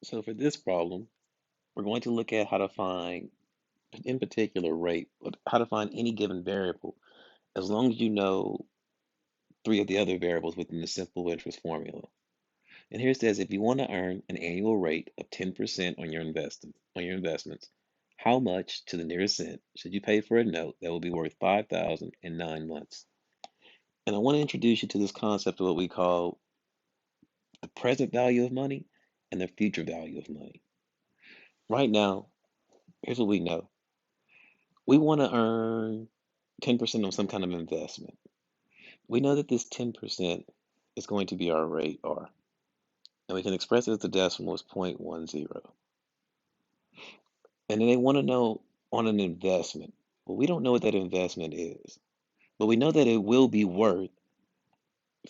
So for this problem, we're going to look at how to find, in particular, rate, but how to find any given variable as long as you know three of the other variables within the simple interest formula. And here it says if you want to earn an annual rate of 10% on your investments, how much to the nearest cent should you pay for a note that will be worth 5,000 in 9 months? And I want to introduce you to this concept of what we call the present value of money and the future value of money. Right now, here's what we know. We want to earn 10% on some kind of investment. We know that this 10% is going to be our rate R, and we can express it as the decimal as 0.10. And then they want to know on an investment. Well, we don't know what that investment is, but we know that it will be worth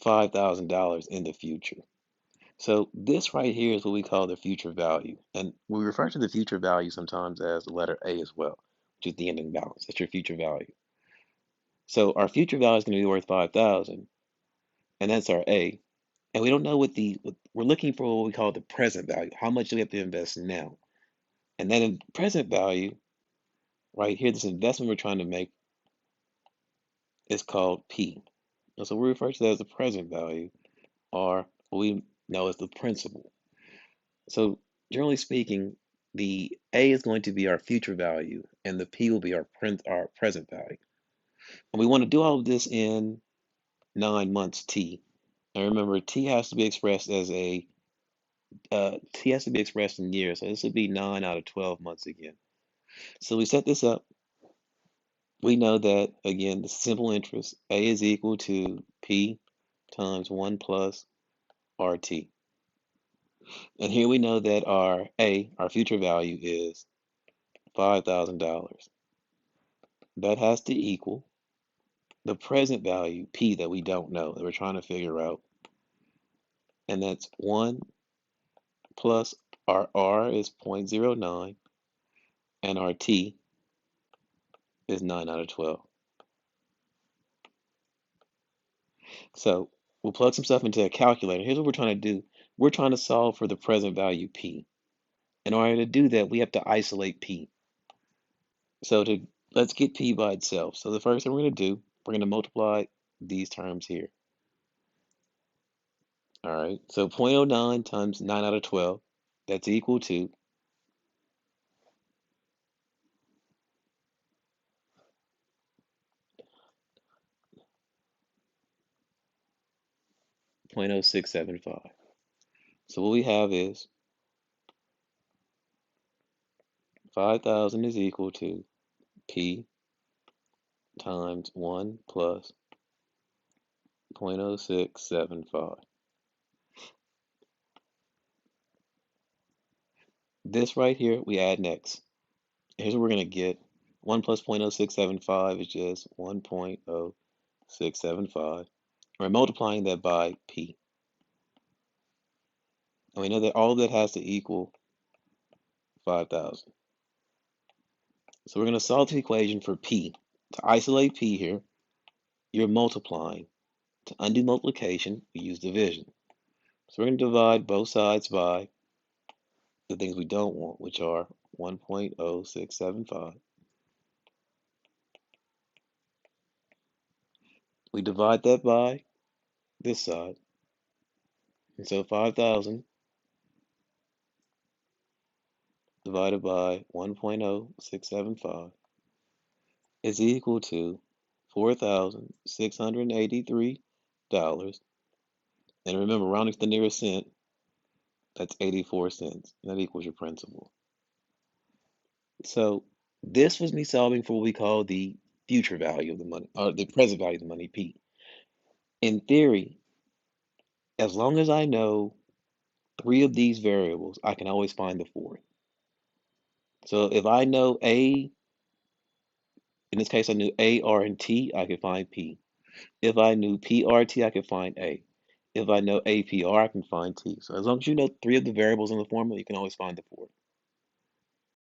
$5,000 in the future. So this right here is what we call the future value. And we refer to the future value sometimes as the letter A as well, which is the ending balance. That's your future value. So our future value is going to be worth 5,000, and that's our A. And we don't know we're looking for what we call the present value. How much do we have to invest now? And then in present value, right here, this investment we're trying to make is called P. And so we refer to that as the present value, or what we know as the principal. So generally speaking, the A is going to be our future value, and the P will be our present value. And we want to do all of this in 9 months T. And remember, T has to be expressed in years. So this would be 9 out of 12 months again. So we set this up. We know that, again, the simple interest, A is equal to P times 1 plus RT. And here we know that our future value, is $5,000. That has to equal the present value, P, that we don't know, that we're trying to figure out. And that's 1 plus our R is 0.09, and our T is 9 out of 12. So we'll plug some stuff into a calculator. Here's what we're trying to do. We're trying to solve for the present value P. In order to do that, we have to isolate P. So let's get P by itself. So the first thing we're going to do, we're going to multiply these terms here. All right, so 0.09 times 9 out of 12, that's equal to 0.0675. So what we have is 5,000 is equal to P times 1 plus 0.0675. This right here, we add next. Here's what we're going to get. 1 plus 0.0675 is just 1.0675. We're multiplying that by P. And we know that all of that has to equal 5,000. So we're going to solve the equation for P. To isolate P here, you're multiplying. To undo multiplication, we use division. So we're going to divide both sides by the things we don't want, which are 1.0675. We divide that by this side. And so 5,000 divided by 1.0675 is equal to $4,683. And remember, rounding to the nearest cent, that's 84 cents. And that equals your principal. So this was me solving for what we call the future value of the money, or the present value of the money, P. In theory, as long as I know three of these variables, I can always find the fourth. So if I know A, in this case I knew A, R, and T, I could find P. If I knew P, R, T, I could find A. If I know A, P, R, I can find T. So as long as you know three of the variables in the formula, you can always find the fourth.